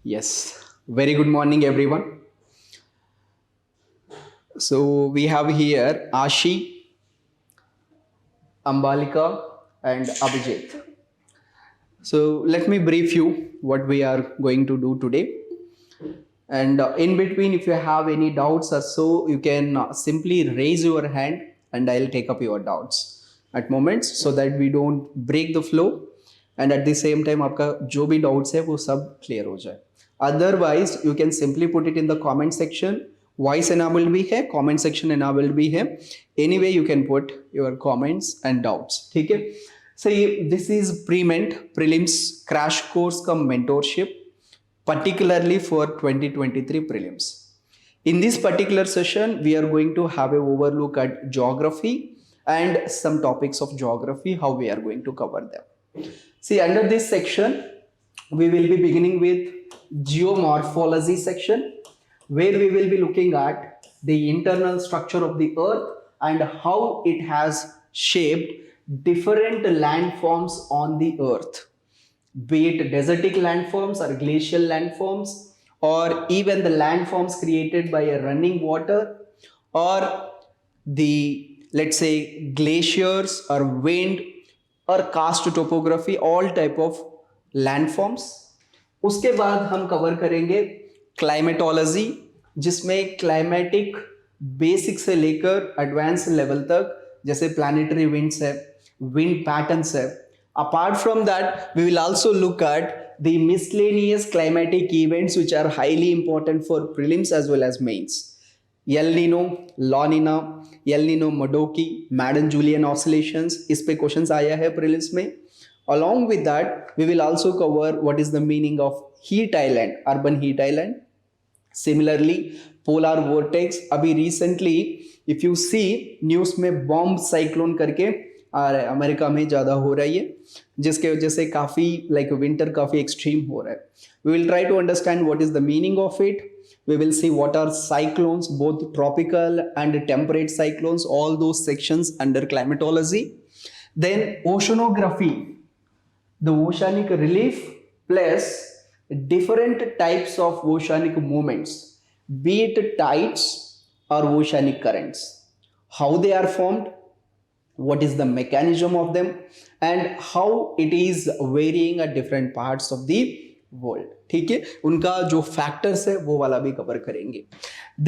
Yes, very good morning, everyone. So we have here Ashi, Ambalika, and Abhijit. So let me brief you what we are going to do today. And in between, if you have any doubts or so, you can simply raise your hand and I'll take up your doubts at moments so that we don't break the flow. And at the same time, आपका जो भी doubts है वो सब clear हो जाए. Otherwise, you can simply put it in the comment section. Voice enabled भी है, comment section enabled भी है. Anyway, you can put your comments and doubts. ठीक है? So this is pre-ment prelims crash course का mentorship, particularly for 2023 prelims. In this particular session, we are going to have a overlook at geography and some topics of geography, how we are going to cover them. See, under this section, we will be beginning with geomorphology section, where we will be looking at the internal structure of the earth and how it has shaped different landforms on the earth, be it desertic landforms or glacial landforms, or even the landforms created by a running water, or the, let's say, glaciers or wind or karst topography, all type of landforms. उसके बाद हम cover करेंगे climatology, जिसमें climatic basic से लेकर advance level तक, जैसे planetary winds है, wind patterns है. Apart from that, we will also look at the miscellaneous climatic events which are highly important for prelims as well as mains. El Nino, La Nina, El Nino Modoki, Madden-Julian oscillations, इस पे questions आया है prelims में. Along with that, we will also cover what is the meaning of heat island, urban heat island. Similarly, polar vortex. अभी recently, if you see news में bomb cyclone करके आ रहा है, अमेरिका में ज़्यादा हो रही है, जिसके वजह से काफ़ी लाइक विंटर काफ़ी एक्सट्रीम हो रहा है. We will try to understand what is the meaning of it. We will see what are cyclones, both tropical and temperate cyclones, all दो sections under climatology. Then oceanography, the oceanic relief plus different types of oceanic movements, be it tides or oceanic currents, how they are formed, what is the mechanism of them, and how it is varying at different parts of the world. ठीक है, उनका जो factors है वो वाला भी cover करेंगे.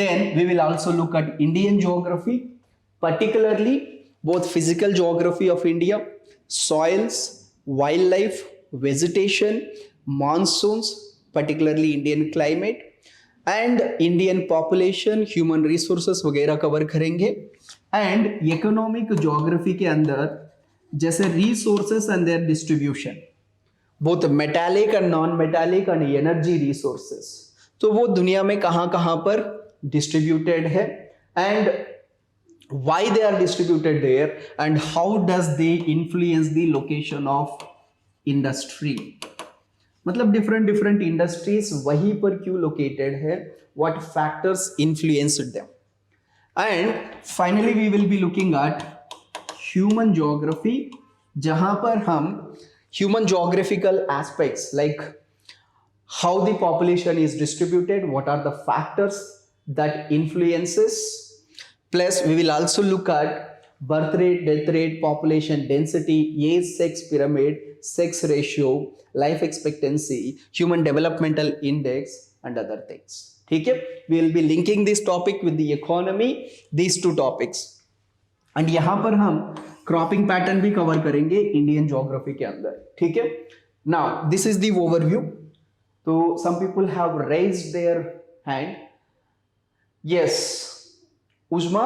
Then we will also look at Indian geography, particularly both physical geography of India, soils, wildlife, vegetation, monsoons, particularly Indian climate, and Indian population, human resources वगैरह कवर करेंगे. एंड इकोनॉमिक ज्योग्राफी के अंदर जैसे resources and there distribution, both metallic and non metallic and energy resources, तो वो दुनिया में कहाँ कहाँ पर डिस्ट्रीब्यूटेड है, and why they are distributed there, and how does they influence the location of industry. मतलब different industries वहीं पर क्यों located है, what factors influenced them. And finally we will be looking at human geography, जहां पर हम human geographical aspects like how the population is distributed, what are the factors that influences. Plus, we will also look at birth rate, death rate, population density, age, sex pyramid, sex ratio, life expectancy, human developmental index, and other things. ठीक है, we will be linking this topic with the economy, these two topics. And यहाँ पर हम cropping pattern भी cover करेंगे Indian geography के अंदर. ठीक है, now this is the overview. तो some people have raised their hand. Yes. Uzma,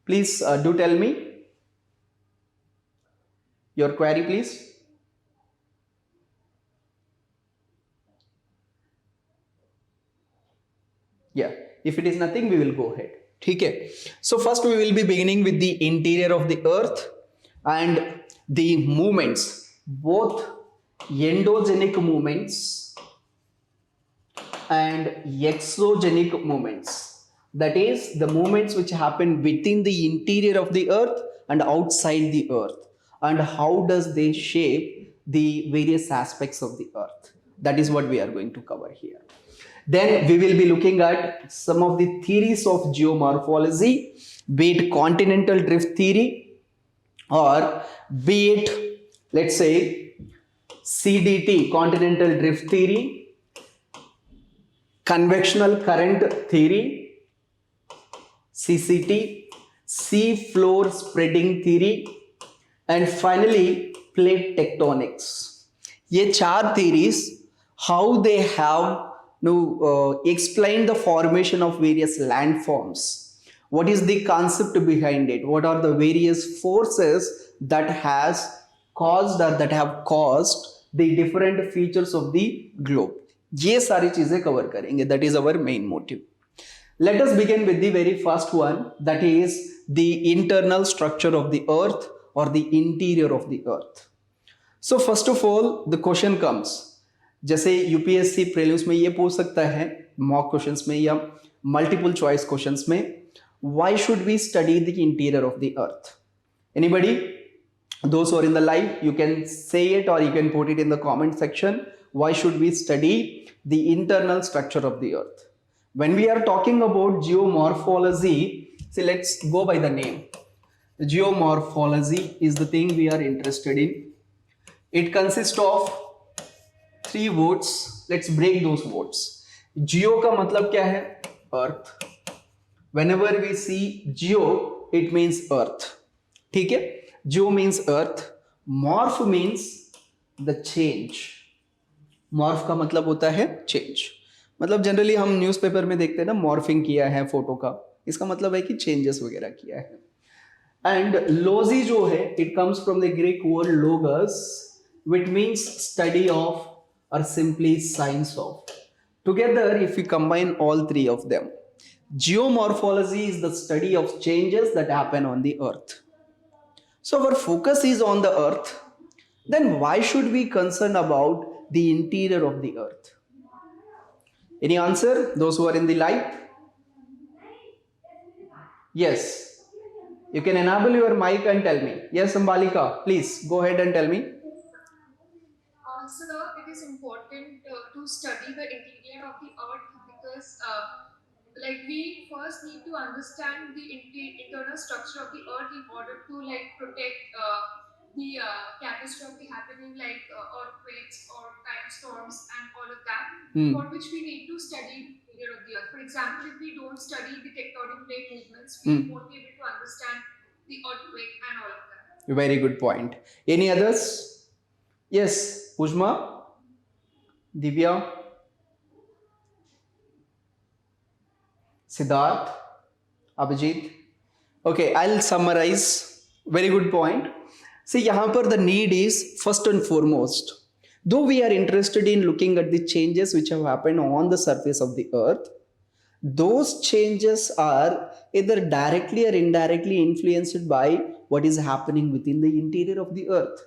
please do tell me your query, please. Yeah, if it is nothing, we will go ahead. ठीक है. So first we will be beginning with the interior of the earth and the movements, both endogenic movements and exogenic movements. That is the movements which happen within the interior of the earth and outside the earth, and how does they shape the various aspects of the earth. That is what we are going to cover here. Then we will be looking at some of the theories of geomorphology, be it continental drift theory or be it, let's say, CDT, continental drift theory, convectional current theory, CCT, sea floor spreading theory, and finally plate tectonics. ये चार theories, how they have explained the formation of various landforms. What is the concept behind it? What are the various forces that has caused or that have caused the different features of the globe? ये सारी चीजें cover करेंगे. That is our main motive. Let us begin with the very first one, that is the internal structure of the earth or the interior of the earth. So first of all, the question comes, जैसे UPSC prelims में ये पूछ सकता है, mock questions में या multiple choice questions में, why should we study the interior of the earth? Anybody? Those who are in the live, you can say it or you can put it in the comment section. Why should we study the internal structure of the earth? When we are talking about geomorphology, see, let's go by the name. Geomorphology is the thing we are interested in. It consists of 3 words. Let's break those words. Geo का मतलब क्या है? Earth. Whenever we see geo, it means earth. ठीक है? Geo means earth. Morph means the change. Morph का मतलब होता है change. मतलब जनरली हम न्यूज़पेपर में देखते हैं ना, मॉर्फिंग किया है फोटो का, इसका मतलब है कि चेंजेस वगैरह किया है. एंड लोजी जो है, it comes from the Greek word लोगस, which means study of or simply science of. Together, if we combine all 3 of them, geomorphology is the study of changes that happen on the earth. So our focus is on the earth. Then why should we concern about the interior of the earth? Any answer? Those who are in the live? Yes. You can enable your mic and tell me. Yes, Ambalika, please go ahead and tell me. Sir, it is important to study the interior of the earth because like we first need to understand the internal structure of the earth in order to like protect the catastrophe happening like earthquakes or storms and all of that, for which we need to study the interior of the earth. For example, if we don't study the tectonic plate movements, we won't be able to understand the earthquake and all of that. Very good point. Any others? Yes, Ujma, Divya, Siddharth, Abhijit. Okay, I'll summarize. Very good point. See, यहाँ पर the need is first and foremost, though we are interested in looking at the changes which have happened on the surface of the earth, those changes are either directly or indirectly influenced by what is happening within the interior of the earth.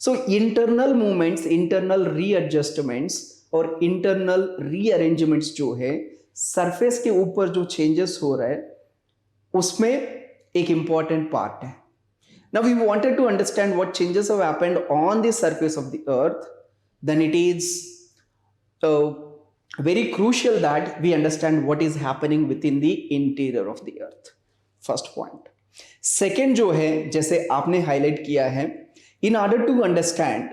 So internal movements, internal readjustments और internal rearrangements जो है, surface के ऊपर जो changes हो रहा है, उसमें एक important part है. Now we wanted to understand what changes have happened on the surface of the earth. Then it is very crucial that we understand what is happening within the interior of the earth. First point. Second जो है, जैसे आपने highlight किया है, in order to understand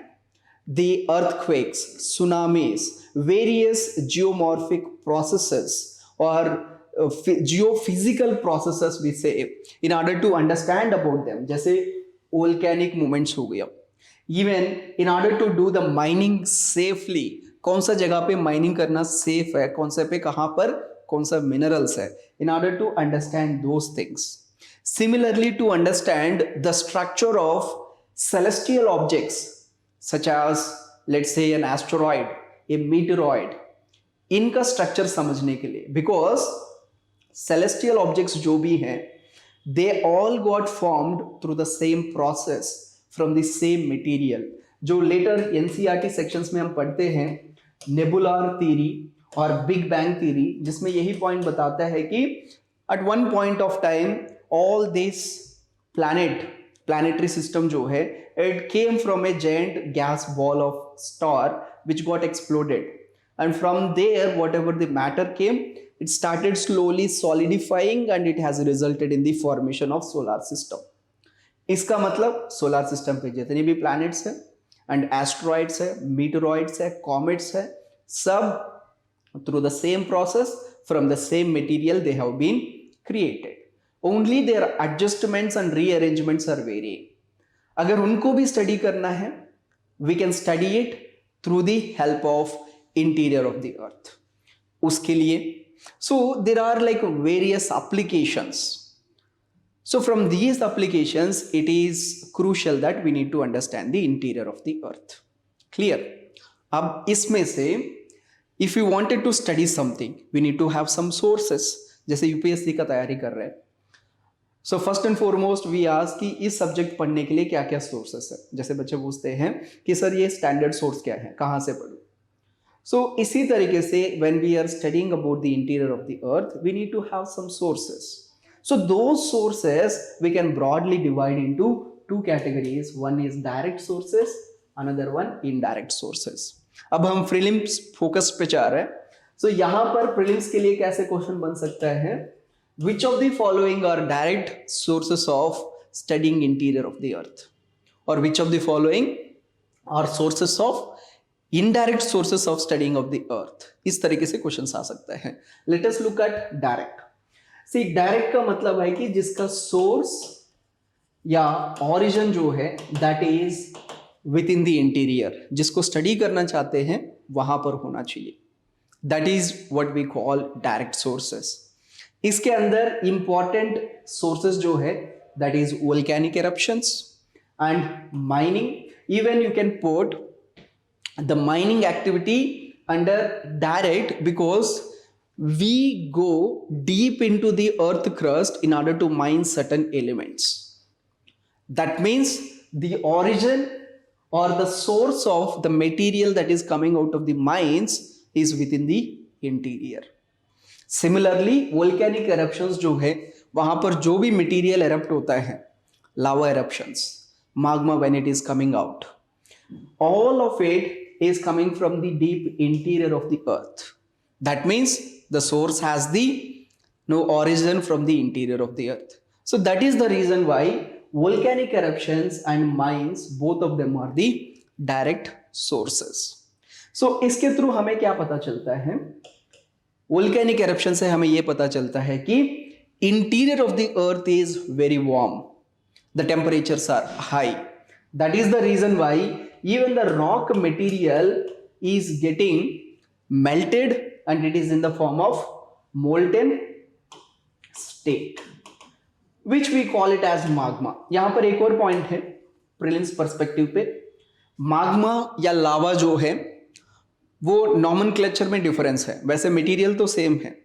the earthquakes, tsunamis, various geomorphic processes or geophysical processes we say, in order to understand about them, जैसे volcanic movements हो गया, even in order to do the mining safely, कौन सा जगह पे mining करना safe है, कौन से पे कहाँ पर कौन सा मिनरल्स है, in order to understand those things. Similarly, to understand the structure of celestial objects such as, let's say, an asteroid, a meteoroid, इनका स्ट्रक्चर समझने के लिए, because celestial objects जो भी हैं, they all got formed through the same process from the same material. जो later NCERT sections में हम पढ़ते हैं, नेबुलर थ्योरी और बिग बैंग थ्योरी, जिसमें यही पॉइंट बताता है कि at one point of time all this planetary system जो है, it came from a giant gas ball of star which got exploded, and from there whatever the matter came, it started slowly solidifying and it has resulted in the formation of solar system. इसका मतलब solar system पे जितने भी planets हैं and asteroids है, मीटरॉइड्स है, comets है, सब through the same process from the same material they have been created. Only their adjustments and rearrangements are varying. अगर उनको भी स्टडी करना है, we can study it through the help of interior of the earth. उसके लिए so there are like various applications. So from these applications it is crucial that we need to understand the interior of the earth. Clear? अब इसमें से if you wanted to study something we need to have some sources. जैसे UPSC का तैयारी कर रहे हैं, so first and foremost we ask कि इस सब्जेक्ट पढ़ने के लिए क्या क्या सोर्सेस है. जैसे बच्चे पूछते हैं कि सर ये स्टैंडर्ड सोर्स क्या है, कहाँ से पढ़ूं. सो इसी तरीके से when we are studying about the interior of the earth we need to have some sources. So those sources we can broadly divide into two categories. One is direct sources, another one indirect sources. अब हम prelims focus पे जा रहे हैं. सो यहां पर prelims के लिए कैसे क्वेश्चन बन सकता है, which of the following are direct sources of studying interior of the earth, और which of the following are sources of indirect sources of studying of the earth. इस तरीके से क्वेश्चन आ सकता है. Let us look at direct. See direct का मतलब है कि जिसका सोर्स या ओरिजिन जो है that is within the interior, जिसको स्टडी करना चाहते हैं वहां पर होना चाहिए. That is what we call direct sources. इसके अंदर इंपॉर्टेंट सोर्सेस जो है that is volcanic eruptions and mining. Even you can put the mining activity under direct because we go deep into the earth crust in order to mine certain elements. That means the origin or the source of the material that is coming out of the mines is within the interior. Similarly volcanic eruptions जो है वहां पर जो भी material erupt होता है, lava eruptions, magma when it is coming out, all of it is coming from the deep interior of the earth. That means the source has the origin from the interior of the earth. So that is the reason why volcanic eruptions and mines, both of them are the direct sources. So इसके through हमें क्या पता चलता है, volcanic eruption से हमें ये पता चलता है कि interior of the earth is very warm, the temperatures are high. That is the reason why even the rock material is getting melted and it is in the form of molten state which we call it as magma. यहां पर एक और point है prelims perspective पे. magma या लावा जो है वो नॉमेनक्लेचर में डिफरेंस है, वैसे मटेरियल तो सेम है.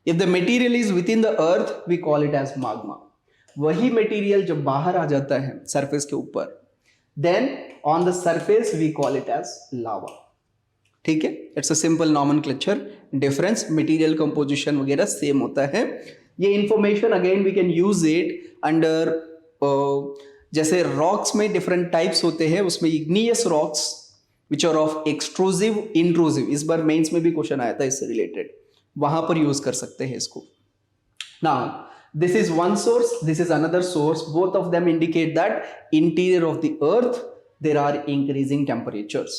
If the material is within the earth we call it as magma. वही मटेरियल जब बाहर आ जाता है सरफेस के ऊपर then on the surface we call it as lava. ठीक है, it's a simple nomenclature difference, material composition वगैरह सेम होता है. ये information again we can use it under, जैसे रॉक्स में डिफरेंट टाइप्स होते हैं, उसमें igneous rocks which are of extrusive intrusive, इस बार मेंस में भी क्वेश्चन आया था इससे रिलेटेड, वहां पर यूज कर सकते हैं इसको. Now this is one source, this is another source, both of them indicate that interior of the earth there are increasing temperatures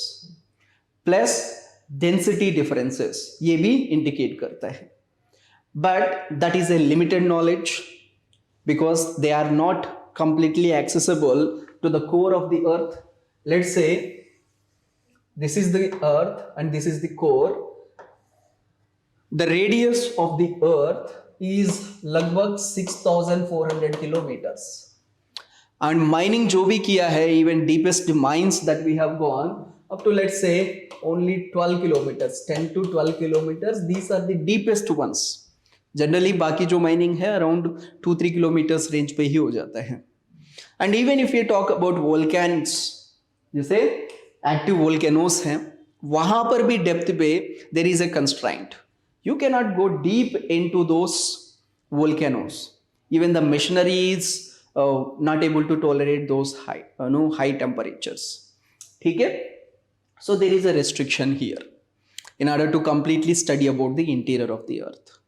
plus density differences, ये भी indicate करता है. But that is a limited knowledge because they are not completely accessible to the core of the earth. Let's say this is the earth and this is the core. The radius of the earth is लगभग 6,400 kilometers. And mining जो भी किया है, even deepest mines that we have gone up to, let's say only 12 kilometers, 10 to 12 kilometers. These are the deepest ones. Generally बाकी जो mining है around 2-3 kilometers range पे ही हो जाता है. And even if you talk about volcanoes, जैसे active volcanoes हैं, वहां पर भी depth पे there is a constraint. You cannot go deep into those volcanoes. Even the machinery is not able to tolerate those high temperatures. ठीक है. So there is a restriction here in order to completely study about the interior of the earth.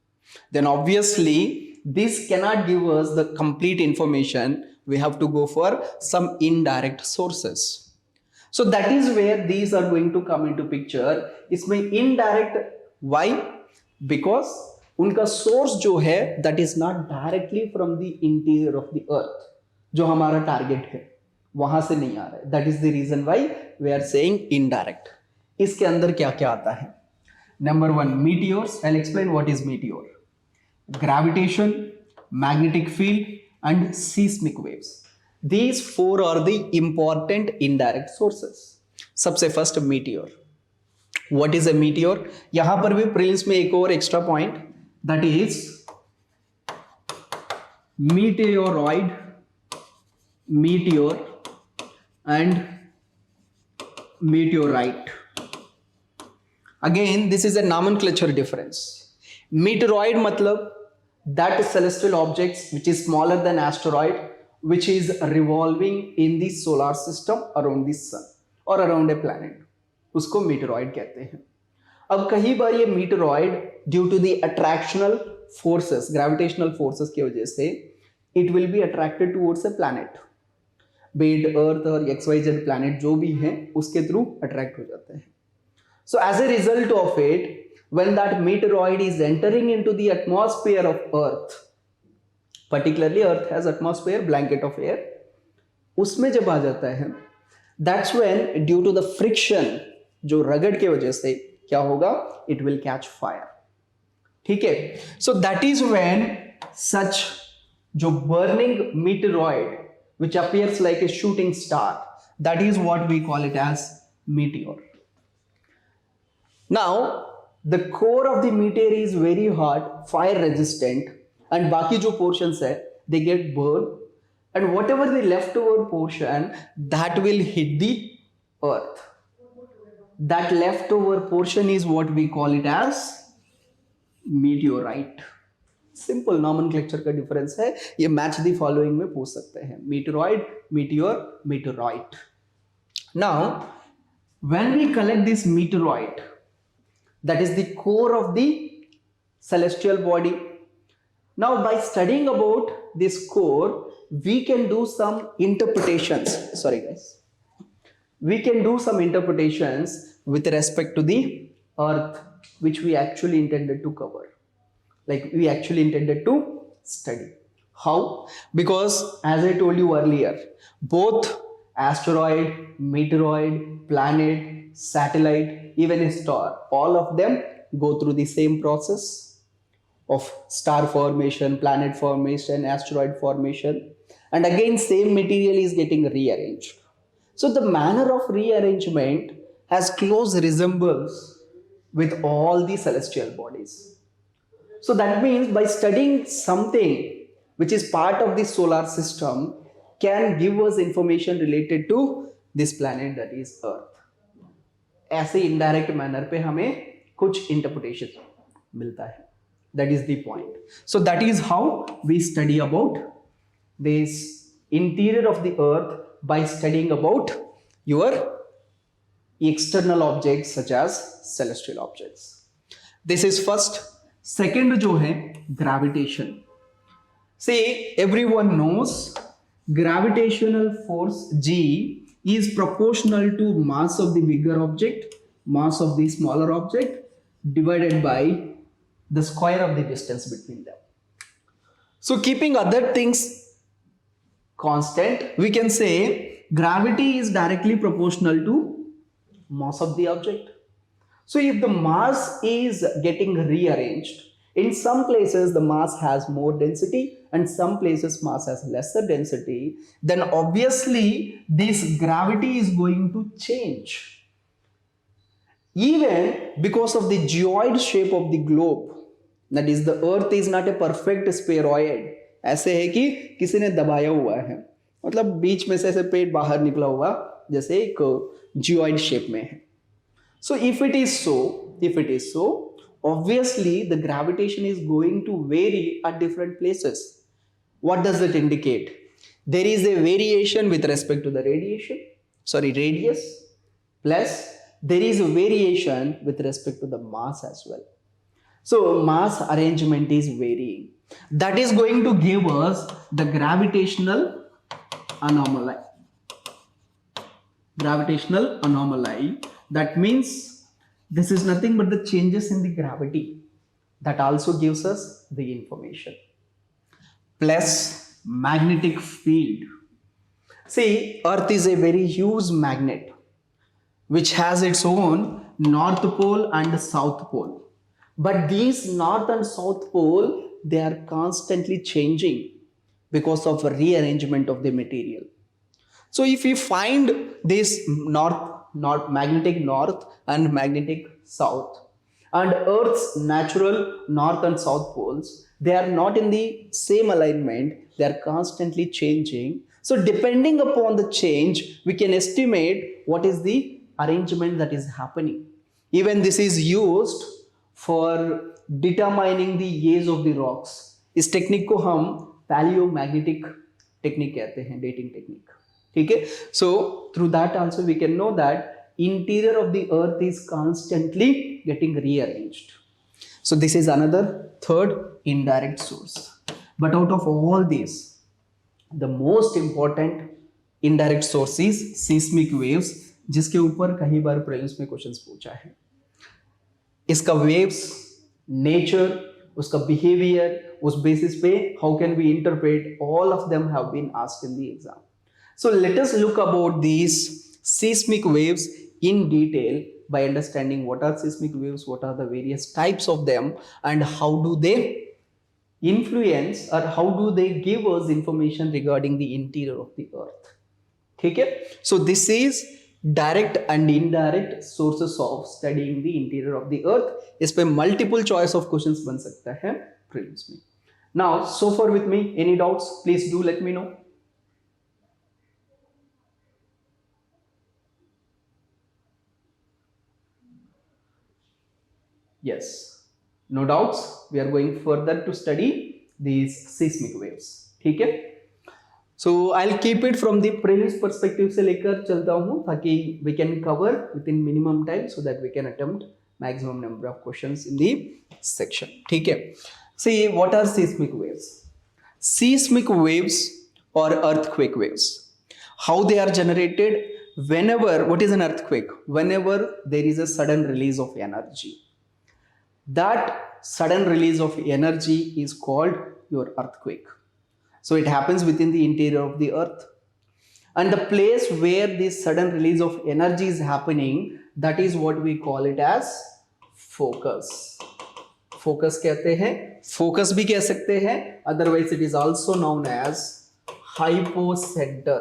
Then obviously this cannot give us the complete information. We have to go for some indirect sources. So that is where these are going to come into picture. इसमें indirect why? Because उनका source जो है that is not directly from the interior of the earth, जो हमारा target है वहां से नहीं आ रहा है. That is the reason why we are saying indirect. इसके अंदर क्या क्या आता है? Number one, meteors. I'll explain what is meteor. Gravitation, magnetic field, and seismic waves. These four are the important indirect sources. सबसे first meteor. What is a meteor? यहाँ पर भी प्रीलिम्स में एक और extra point, that is meteoroid, meteor, and meteorite. Again, this is a nomenclature difference. Meteoroid मतलब that celestial objects which is smaller than asteroid, which is revolving in the solar system around the sun or around a planet, उसको meteoroid कहते हैं. अब कई बार ये meteoroid due to the attractional forces, gravitational forces की वजह से it will be attracted towards a planet, be it earth or xyz planet जो भी है उसके through attract हो जाते हैं. So as a result of it, when that meteoroid is entering into the atmosphere of earth, particularly earth has atmosphere, blanket of air, उसमें जब आ जाता है, that's when due to the friction जो रगड़ के वजह से क्या होगा, it will catch fire. ठीक है? So that is when such जो burning meteoroid which appears like a shooting star, that is what we call it as meteor. Now the core of the meteor is very hot, fire resistant, and बाकी जो portions है they get burned, and whatever the leftover portion that will hit the earth, that leftover portion is what we call it as meteorite. Simple nomenclature का difference है, ये match the following में पूछ सकते हैं. meteoroid, meteor, meteorite. Now when we collect this meteorite, that is the core of the celestial body. Now by studying about this core, we can do some interpretations. Sorry guys, we can do some interpretations with respect to the earth, which we actually intended to cover, like we actually intended to study. How? Because as I told you earlier, both asteroid, meteoroid, planet, satellite, even a star, all of them go through the same process of star formation, planet formation, asteroid formation, and again same material is getting rearranged. So the manner of rearrangement has close resemblance with all the celestial bodies. So that means by studying something which is part of the solar system can give us information related to this planet, that is earth. ऐसे indirect manner पे हमें कुछ interpretation मिलता है. That is the point. So that is how we study about this interior of the earth, by studying about your external objects such as celestial objects. This is first. Second जो है gravitation. See, everyone knows gravitational force G is proportional to mass of the bigger object, mass of the smaller object, divided by the square of the distance between them. So keeping other things constant, we can say gravity is directly proportional to mass of the object. So if the mass is getting rearranged, in some places the mass has more density and some places mass has lesser density, then obviously this gravity is going to change. Even because of the geoid shape of the globe, that is the earth is not a perfect spheroid. ऐसे है कि किसी ने दबाया हुआ है, मतलब बीच में से ऐसे पेट बाहर निकला हुआ जैसे एक geoid shape में है. So if it is so, obviously the gravitation is going to vary at different places. What does it indicate? There is a variation with respect to the radius plus there is a variation with respect to the mass as well. So mass arrangement is varying. That is going to give us the gravitational anomaly. Gravitational anomaly. That means this is nothing but the changes in the gravity. That also gives us the information. Plus magnetic field. See, Earth is a very huge magnet which has its own north pole and south pole. But these north and south pole, they are constantly changing because of a rearrangement of the material. So if we find this magnetic north and magnetic south, and Earth's natural north and south poles, they are not in the same alignment, they are constantly changing. So depending upon the change, we can estimate what is the arrangement that is happening. Even this is used for determining the age of the rocks. इस technique को हम पैलियोमैग्नेटिक technique कहते हैं, dating technique. ठीक है. So through that also we can know that interior of the earth is constantly getting rearranged. So this is another third indirect source. But out of all these, the most important indirect source is seismic waves, जिसके ऊपर कई बार prelims में questions पूछा है. इसका waves nature, उसका behaviour, उस basis पे how can we interpret, all of them have been asked in the exam. So let us look about these seismic waves in detail by understanding what are seismic waves, what are the various types of them, and how do they influence or how do they give us information regarding the interior of the earth. ठीक है. So this is direct and indirect sources of studying the interior of the earth. इस पे multiple choice of questions बन सकता है prelims में. Now so far with me, any doubts please do let me know. Yes, no doubts. We are going further to study these seismic waves. ठीक है. So I'll keep it from the prelims perspective से लेकर चलता हूँ ताकि we can cover within minimum time so that we can attempt maximum number of questions in the section. ठीक है. See, what are seismic waves? Seismic waves or earthquake waves. How they are generated? Whenever, what is an earthquake? Whenever there is a sudden release of energy. That sudden release of energy is called your earthquake. So it happens within the interior of the earth, and the place where this sudden release of energy is happening, that is what we call it as focus. Focus कहते हैं, focus भी कह सकते हैं, otherwise it is also known as hypocenter.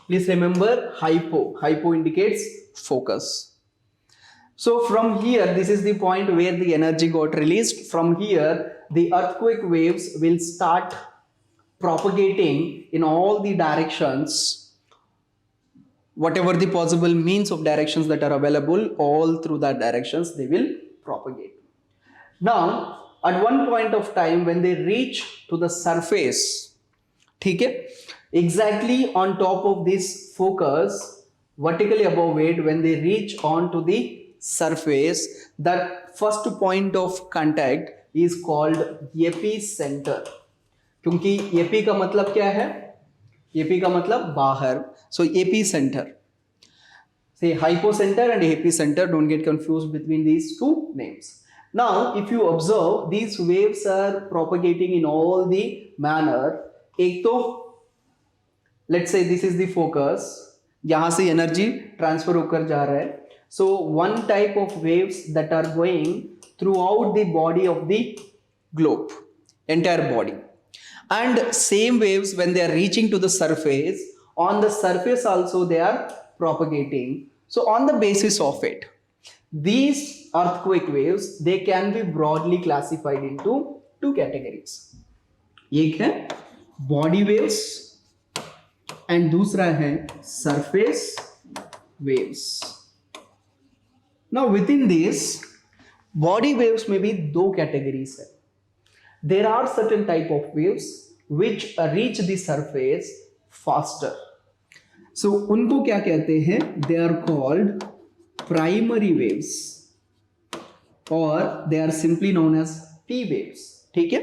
Please remember hypo indicates focus. So from here, this is the point where the energy got released. From here, the earthquake waves will start propagating in all the directions, whatever the possible means of directions that are available, all through that directions they will propagate. Now, at one point of time when they reach to the surface, ठीक है, exactly on top of this focus, vertically above it, when they reach on to the surface, that first point of contact is called epicenter. क्योंकि epi का मतलब क्या है? epi का मतलब बाहर. So epicenter. Say hypocenter and epicenter, don't get confused between these two names. Now if you observe, these waves are propagating in all the manner. एक तो let's say this is the focus, यहाँ से energy transfer होकर जा रहा है. So one type of waves that are going throughout the body of the globe, entire body, and same waves when they are reaching to the surface, on the surface also they are propagating. So on the basis of it, these earthquake waves, they can be broadly classified into two categories. एक है body waves and दूसरा है surface waves. Now within this, body waves may be दो categories है. There are certain type of waves which reach the surface faster. So उनको क्या कहते हैं? They are called primary waves or they are simply known as P waves. ठीक है.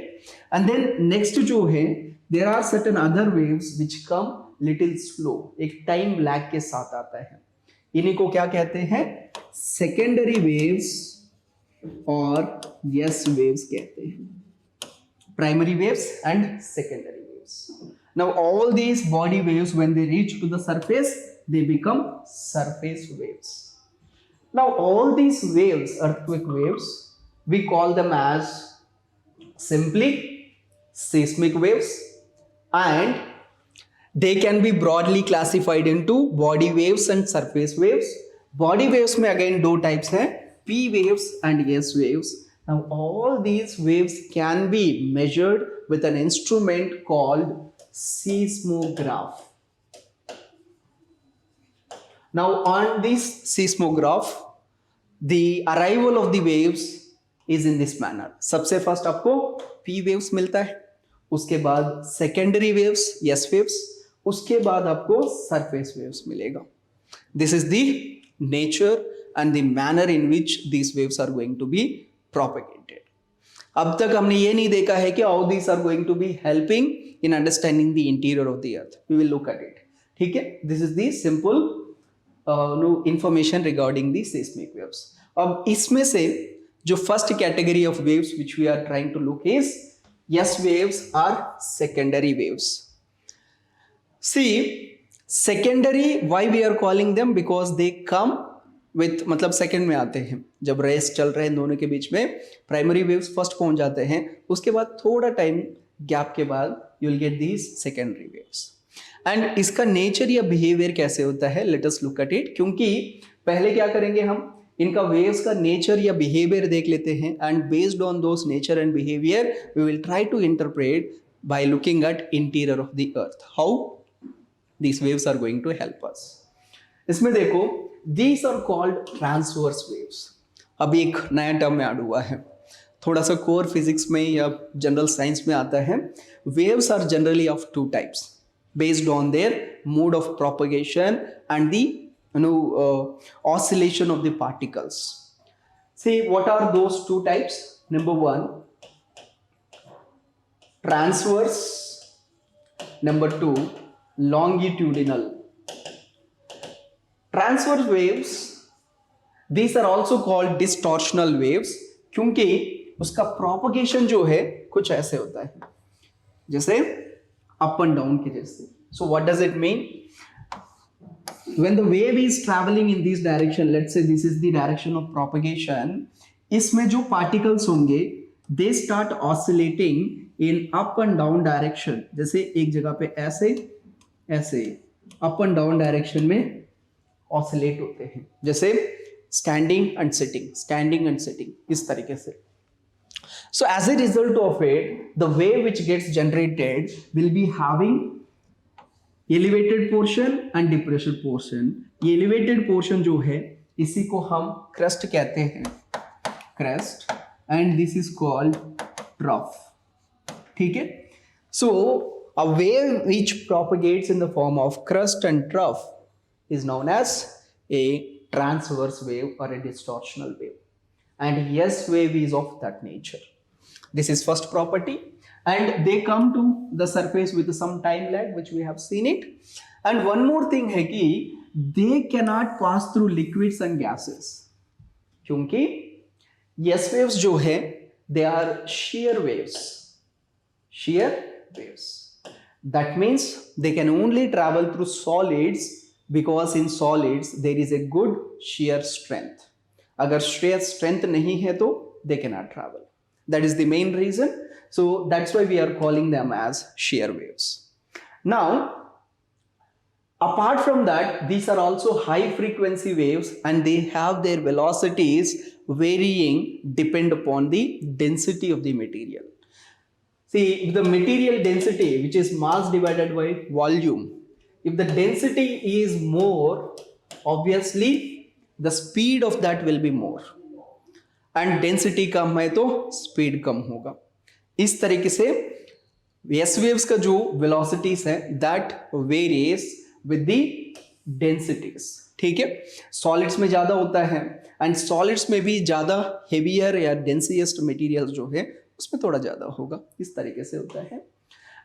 And then next जो है, there are certain other waves which come little slow, एक time lag के साथ आता है. इन्हीं को क्या कहते हैं? Secondary waves और S waves कहते हैं. Primary waves and secondary waves. Now all these body waves, when they reach to the surface, they become surface waves. Now all these waves, earthquake waves, we call them as simply seismic waves, and they can be broadly classified into body waves and surface waves. Body waves में again दो types हैं, P waves and S waves. Now all these waves can be measured with an instrument called seismograph. Now on this seismograph, the arrival of the waves is in this manner. सबसे first आपको P waves मिलता है, उसके बाद secondary waves, S waves, उसके बाद आपको surface waves मिलेगा. This is the nature and the manner in which these waves are going to be propagated. अब तक हमने ये नहीं देखा है कि how these are going to be helping in understanding the interior of the earth. We will look at it. ठीक है? This is the simple information regarding the seismic waves. अब इसमें से जो first category of waves which we are trying to look is S waves or secondary waves. See, secondary, why we are calling them? Because they come with, मतलब second में आते हैं. जब race चल रहे हैं दोनों के बीच में, प्राइमरी वेव्स फर्स्ट पहुंच जाते हैं, उसके बाद थोड़ा टाइम गैप के बाद you will get these secondary waves. And इसका नेचर या बिहेवियर कैसे होता है, let us look at it. क्योंकि पहले क्या करेंगे, हम इनका वेव्स का नेचर या बिहेवियर देख लेते हैं, and based on those nature and behaviour we will try to interpret by looking at interior of the earth how these waves are going to help us. इसमें देखो, these are called transverse waves. अभी एक नया term में add हुआ है, थोड़ा सा कोर फिजिक्स में या जनरल साइंस में आता है. Waves are generally of two types based on their mode of propagation and the oscillation of the particles. See, what are those two types? Number one, transverse. Number two, longitudinal. Transverse waves, these are also called distortional waves, क्योंकि उसका propagation जो है कुछ ऐसे होता है, जैसे up and down के जैसे. So what does it mean? When the wave is traveling in this direction, let's say this is the direction of propagation, इसमें जो particles होंगे, they start oscillating in up and down direction. जैसे एक जगह पे ऐसे अप एंड डाउन डायरेक्शन में oscillate होते हैं, जैसे स्टैंडिंग एंड सिटिंग, इस तरीके से. So as a result of it, the wave which gets generated will be having elevated portion and depression portion. ये एलिवेटेड पोर्शन जो है, इसी को हम क्रस्ट कहते हैं, crust, and this is called trough. ठीक है. सो a wave which propagates in the form of crust and trough is known as a transverse wave or a distortional wave. And S wave is of that nature. This is first property. And they come to the surface with some time lag, which we have seen it. And one more thing है कि they cannot pass through liquids and gases. क्योंकि S waves जो है, they are shear waves. Shear waves. That means they can only travel through solids, because in solids there is a good shear strength. अगर shear strength नहीं है तो they cannot travel. That is the main reason. So that's why we are calling them as shear waves. Now, apart from that, these are also high frequency waves, and they have their velocities varying depend upon the density of the material. See, if the material density, which is mass divided by volume, if the density is more, obviously the speed of that will be more, and density कम है तो speed कम होगा. इस तरीके से S waves का जो velocities है, that varies with the densities. ठीक है, सॉलिड्स में ज़्यादा होता है, एंड सॉलिड्स में भी ज़्यादा हेवियर या डेंसिएस्ट मटेरियल जो है उसमें थोड़ा ज़्यादा होगा, इस तरीके से होता है.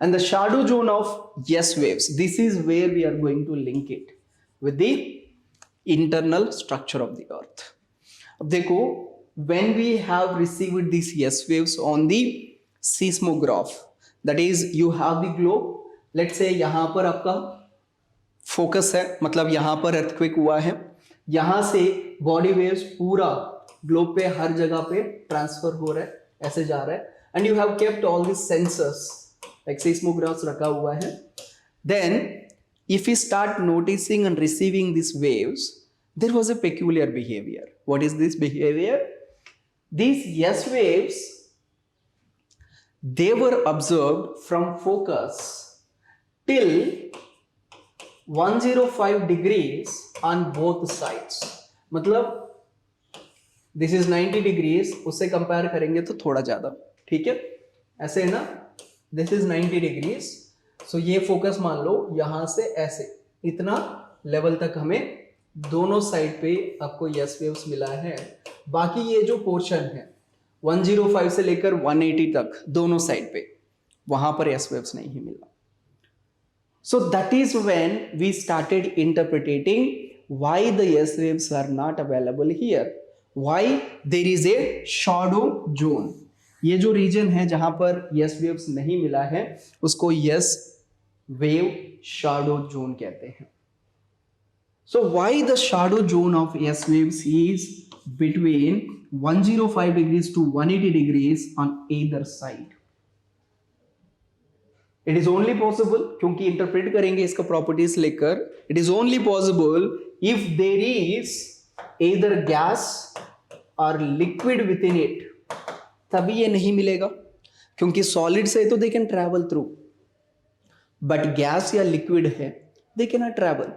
And the shadow zone of S waves, this is where we are going to link it with the internal structure of the earth. अब देखो, when we have received these yes waves on the seismograph, that is you have the globe, let's say यहाँ पर आपका focus है, मतलब यहाँ पर earthquake हुआ है, यहाँ से बॉडी वेव्स पूरा ग्लोब पे हर जगह पे ट्रांसफर हो रहा है, ऐसे जा रहा है, and you have kept all this sensors like seismographs रखा हुआ है. Then if we start noticing and receiving these waves, there was a peculiar behavior. What is this behavior? These yes waves, they were observed from focus till 105 degrees on both sides. मतलब this is 90 degrees, उससे compare करेंगे तो थोड़ा ज़्यादा, ठीक है, ऐसे है ना, this is 90 degrees, so ये फोकस मान लो यहाँ से ऐसे इतना लेवल तक हमें दोनों साइड पे आपको यस वेव्स मिला है. बाकी ये जो पोर्शन है 105 से लेकर 180 तक दोनों साइड पे, वहां पर यस वेव्स नहीं मिला. So that is when we started interpreting why the S waves are not available here, why there is a shadow zone. ये जो रीजन है जहां पर यस वेव्स नहीं मिला है उसको यस वेव शैडो जोन कहते हैं. So why the shadow zone of S waves is between 105 degrees to 180 degrees on either side? It is only possible, क्योंकि इंटरप्रेट करेंगे इसका प्रॉपर्टीज लेकर, it is only possible if there is either gas or liquid within it. तभी ये नहीं मिलेगा, क्योंकि solid से तो they can travel through, but gas या लिक्विड है they cannot travel.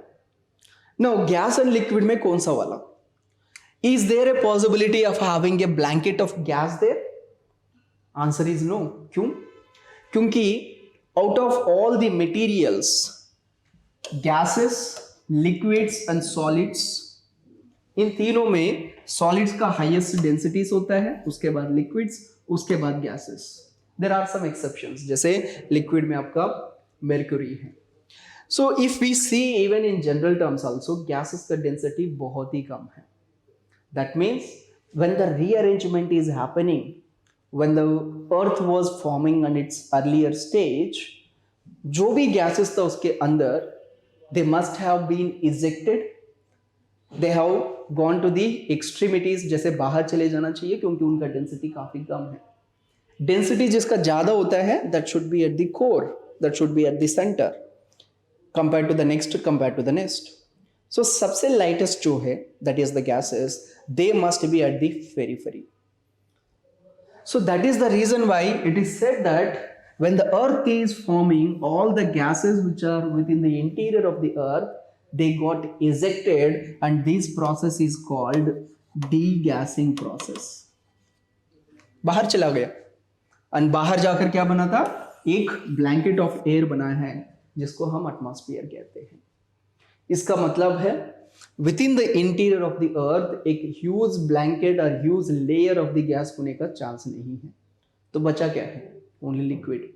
Now, gas and liquid में कौन सा वाला? Is there a possibility of having a blanket of gas there? Answer is no. क्यों? क्योंकि out of all the materials, gases, liquids and solids, इन तीनों में solids का highest densities होता है, उसके बाद liquids, उसके बाद gases. There are some exceptions, जैसे liquid में आपका mercury है. So if we see even in general terms also, gases का density बहुत ही कम है. That means when the rearrangement is happening, when the earth was forming on its earlier stage, जो भी gases था उसके अंदर, they must have been ejected, they have gone to the extremities, जैसे बाहर चले जाना चाहिए, क्योंकि उनका density काफी कम है. Density जिसका ज़्यादा होता है, that should be at the core, that should be at the center, compared to the next. So सबसे lightest जो है, that is the gases, they must be at the periphery. So that is the reason why it is said that when the earth is forming, all the gases which are within the interior of the earth, they got ejected, and this process is called degassing process. बाहर चला गया, और बाहर जाकर क्या बना था, एक ब्लैंकेट ऑफ एयर बना है जिसको हम एटमॉस्फेयर कहते हैं. इसका मतलब है within the interior of the earth एक ह्यूज ब्लैंकेट और huge layer of the gas होने का चांस नहीं है. तो बचा क्या है, only liquid.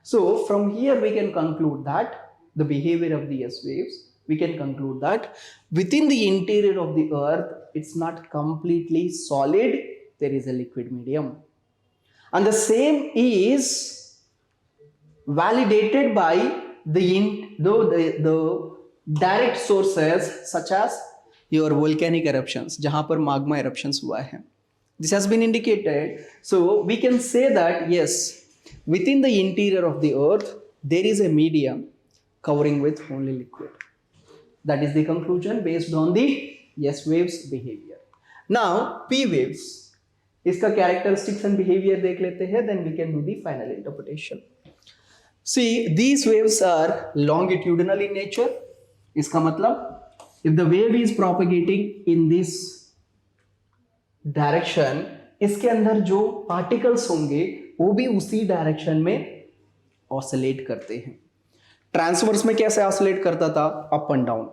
So from here we can conclude that the behaviour of the S waves, we can conclude that within the interior of the earth it's not completely solid, there is a liquid medium, and the same is validated by the direct sources such as your volcanic eruptions, जहां पर magma eruptions हुआ है. This has been indicated. So we can say that yes, within the interior of the earth there is a medium covering with only liquid. That is the conclusion based on the S waves behavior. Now P waves, इसका characteristics and behavior देख लेते हैं, then we can do the final interpretation. See, these waves are longitudinal in nature. इसका मतलब if the wave is propagating in this direction, इसके अंदर जो particles होंगे वो भी उसी direction में oscillate करते हैं. Transverse में कैसे oscillate करता था, up and down.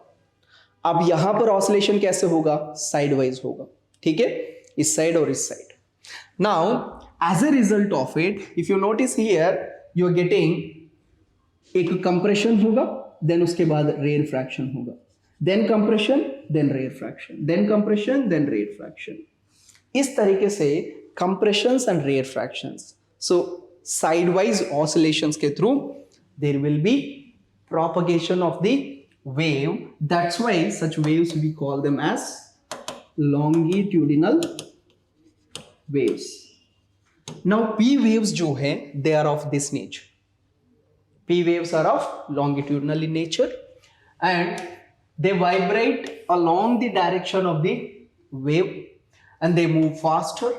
अब यहां पर ऑसिलेशन कैसे होगा, साइड वाइज होगा, ठीक है, इस साइड और इस side. Now as a result of it, if you notice here, you are getting एक कंप्रेशन होगा, देन उसके बाद रेयर फ्रैक्शन होगा, then compression, then rarefaction, then compression, then rarefaction. इस तरीके से compressions and rarefactions. So sidewise oscillations के through there will be propagation of the wave. That's why such waves we call them as longitudinal waves. Now P waves जो है, they are of this nature. P waves are of longitudinal in nature and they vibrate along the direction of the wave and they move faster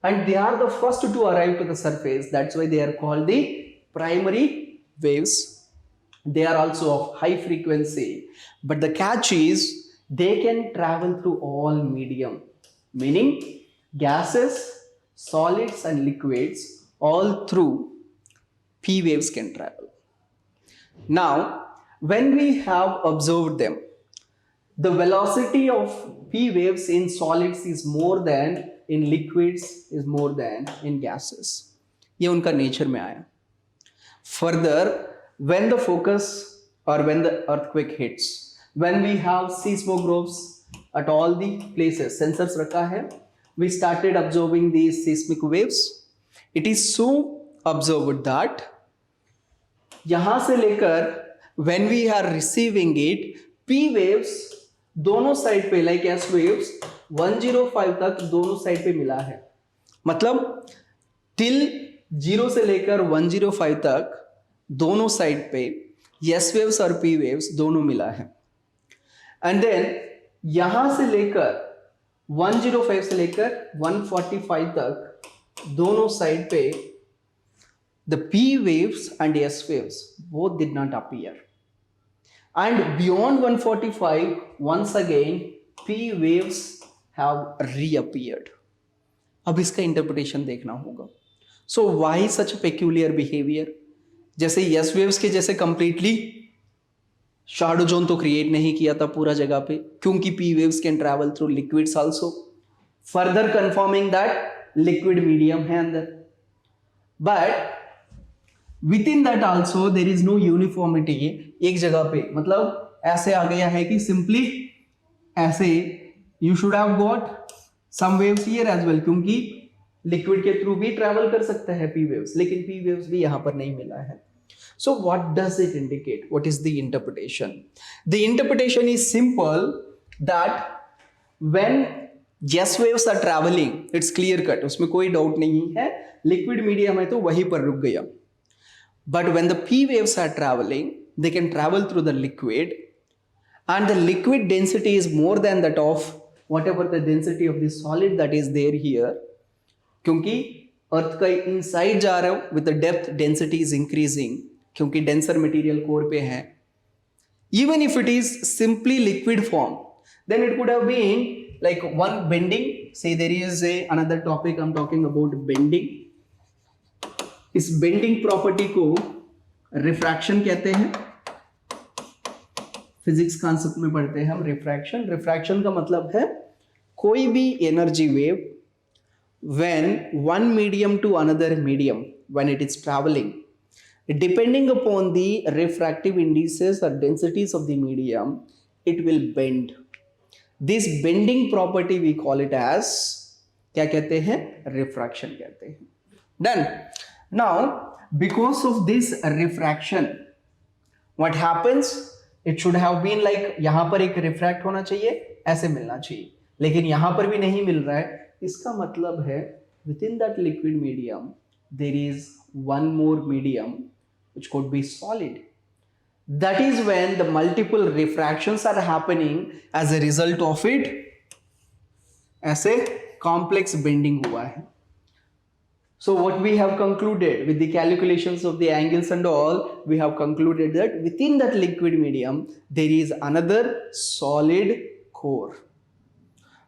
and they are the first to arrive to the surface. That's why they are called the primary waves. They are also of high frequency, but the catch is they can travel through all medium, meaning gases, solids and liquids, all through P waves can travel. Now when we have observed them, the velocity of P waves in solids is more than in liquids, is more than in gases. ये उनका nature में आया. Further, when the focus or when the earthquake hits, when we have seismographs at all the places, sensors रखा है, we started observing these seismic waves. It is so observed that यहाँ से लेकर when we are receiving it, P waves दोनों side पे like S waves 105 तक दोनों side पे मिला है. मतलब till 0 से लेकर 105 तक दोनों साइड पे S waves और P waves दोनों मिला है. एंड देन यहां से लेकर 105 से लेकर 145 तक दोनों साइड पे the P waves and S waves both did not appear. And beyond 145, once again P waves have reappeared. अब इसका इंटरप्रिटेशन देखना होगा. So why such a peculiar behavior? जैसे यस वेव्स के जैसे कंप्लीटली शैडो जोन तो create नहीं किया था पूरा जगह पे, क्योंकि P waves can travel through liquids also, further confirming that liquid medium है अंदर. But within that also there is no uniformity. एक जगह पे मतलब ऐसे आ गया है कि सिंपली ऐसे you should have got some waves here as well, क्योंकि लिक्विड के थ्रू भी ट्रैवल कर सकते हैं पी वेव्स, लेकिन पी वेव्स भी यहां पर नहीं मिला है. So what does it indicate? What is the interpretation? The interpretation is simple that when yes waves are traveling, it's clear cut, उसमें कोई डाउट नहीं है, लिक्विड मीडियम है तो वहीं पर रुक गया. But when the P waves are traveling, they can travel through the liquid and the liquid density is more than that of whatever the density of the solid that is there here. क्योंकि अर्थ का inside जा रहा है with the depth density is increasing, क्योंकि denser material core पे है. Even if it is simply liquid form, then it could have been like one bending. Say there is another topic I am talking about bending. इस bending property को refraction कहते हैं. Physics concept में पढ़ते हैं हम रिफ्रैक्शन. रिफ्रैक्शन का मतलब है कोई भी energy wave when one medium to another medium, when it is traveling, depending upon the refractive indices or densities of the medium, it will bend. This bending property we call it as, क्या कहते हैं, refraction कहते हैं. Done. Now because of this refraction, what happens, it should have been like यहाँ पर एक refract होना चाहिए, ऐसे मिलना चाहिए, लेकिन यहाँ पर भी नहीं मिल रहा है. इसका मतलब है within that liquid medium there is one more medium which could be solid. That is when the multiple refractions are happening as a result of it, ऐसे complex bending हुआ है. So what we have concluded with the calculations of the angles and all, we have concluded that within that liquid medium there is another solid core.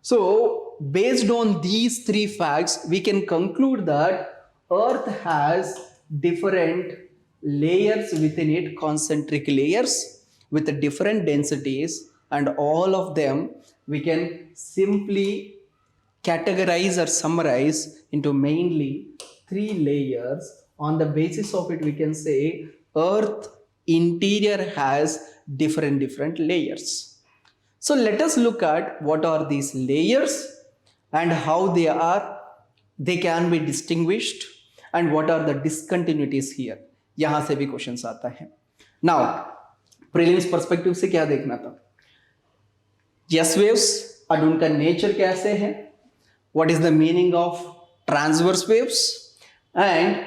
So based on these three facts, we can conclude that Earth has different layers within it, concentric layers with different densities, and all of them we can simply categorize or summarize into mainly three layers. On the basis of it, we can say earth interior has different layers. So let us look at what are these layers and how they can be distinguished and what are the discontinuities here. यहां से भी questions आता है. Now prelims perspective से क्या देखना था? Yes waves और उनका नेचर कैसे है, what is the meaning of transverse waves and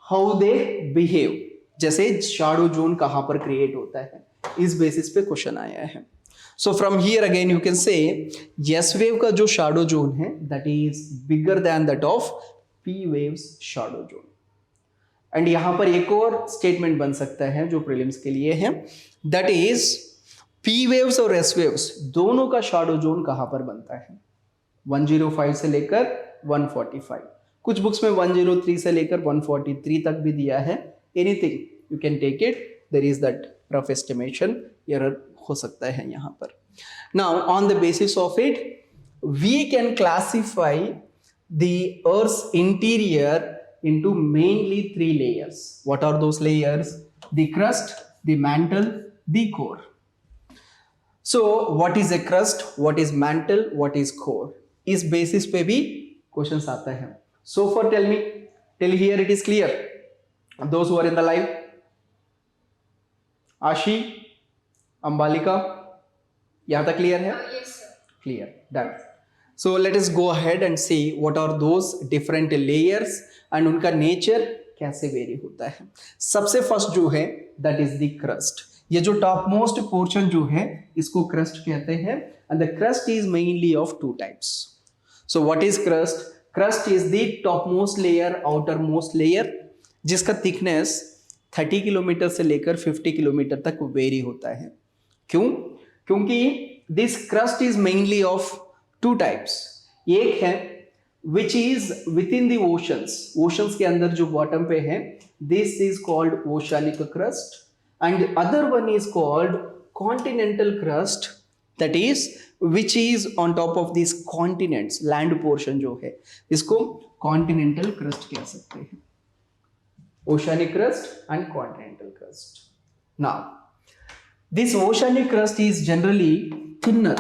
how they behave. जैसे शैडो जोन कहां पर क्रिएट होता है, इस बेसिस पे क्वेश्चन आया है. सो from here again you can say yes wave का जो शैडो जोन है that is bigger than that of P waves shadow zone. And यहां पर एक और स्टेटमेंट बन सकता है जो प्रीलिम्स के लिए है, दैट इज पी वेव्स और एस वेव्स दोनों का शैडो जोन कहां पर बनता है. 105 से लेकर 145, कुछ बुक्स में 103 से लेकर 143 तक भी दिया है. Anything you can take it, there is that rough estimation error हो सकता है यहाँ पर. Now on the basis of it we can classify the earth interior into mainly three layers. What are those layers? The crust, the mantle, the core. So what is a crust, what is mantle, what is core? इस basis पे भी questions आता है. So far tell me, till here it is clear? Those who are in the live, Ashi, Ambalika, यहाँ तक clear है? Yes, sir. Clear, done. So let us go ahead and see what are those different layers and उनका nature कैसे very होता है. सबसे first जो है दैट इज द क्रस्ट. ये जो टॉप मोस्ट पोर्शन जो है इसको क्रस्ट कहते हैं and the crust is mainly of two types. So what is crust? Crust is the top most layer, outer most layer, जिसका थिकनेस 30 किलोमीटर से लेकर 50 किलोमीटर तक वेरी होता है. क्यों? क्योंकि this crust is mainly of two types. एक है which is within the oceans के अंदर जो बॉटम पे है, this is called oceanic crust and other one is called continental crust, that is which is on top of these continents, land portion जो है इसको continental crust कह सकते हैं. Oceanic crust and continental crust. Now this oceanic crust is generally thinner.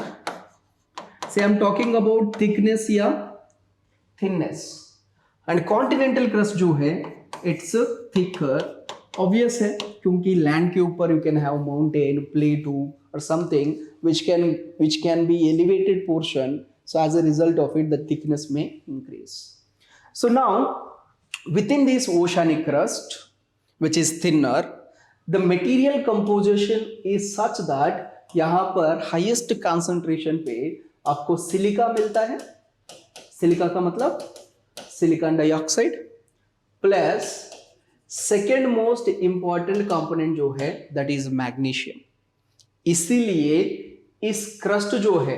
Say I'm talking about thickness या thickness. And continental crust जो है it's thicker. Obvious है क्योंकि लैंड के ऊपर यू कैन हैव माउंटेन, प्लेटू और something which can be elevated portion, so as a result of it the thickness may increase. So now within this oceanic crust which is thinner, the material composition is such that यहाँ पर highest concentration पे आपको silica मिलता है. Silica का मतलब silicon dioxide plus second most important component जो है दैट इज मैग्नीशियम. इसीलिए इस क्रस्ट जो है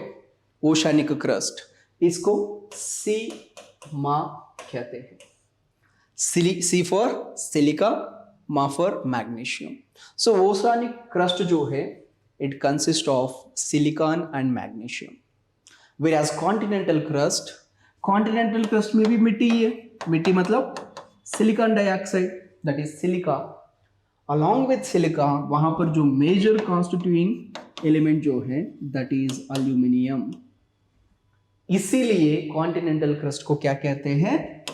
ओशानिक क्रस्ट इसको सीमा कहते हैं. सी फॉर सिलिका, मा फॉर मैग्नीशियम. सो ओशानिक क्रस्ट जो है it consist of silicon and magnesium. whereas continental crust में भी मिट्टी है. मिट्टी मतलब silicon dioxide, that is silica. Along with silica वहां पर जो मेजर कॉन्स्टिट्यूइंग एलिमेंट जो है दैट इज अल्यूमिनियम. इसीलिए कॉन्टिनेंटल क्रस्ट को क्या कहते हैं?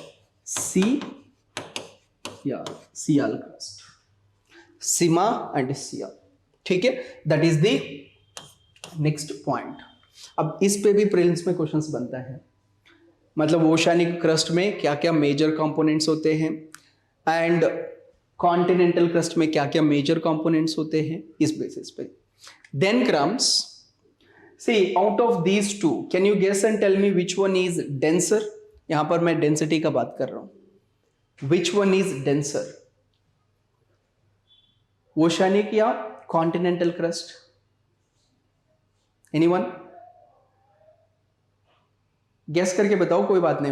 सियाल क्रस्ट. Seema and Siya. ठीक है, that is the next point. अब इस पे भी प्रीलिम्स में क्वेश्चंस बनता है, मतलब ओशानिक क्रस्ट में क्या क्या मेजर कंपोनेंट्स होते हैं एंड कॉन्टिनेंटल क्रस्ट में क्या क्या मेजर कंपोनेंट्स होते हैं, इस बेसिस पे. Then comes, see out of these two can you guess and tell me which one is denser. यहां पर मैं डेंसिटी का बात कर रहा हूं. Which one is denser, oceanic या कॉन्टिनेंटल क्रस्ट? एनीवन गेस करके बताओ, कोई बात नहीं,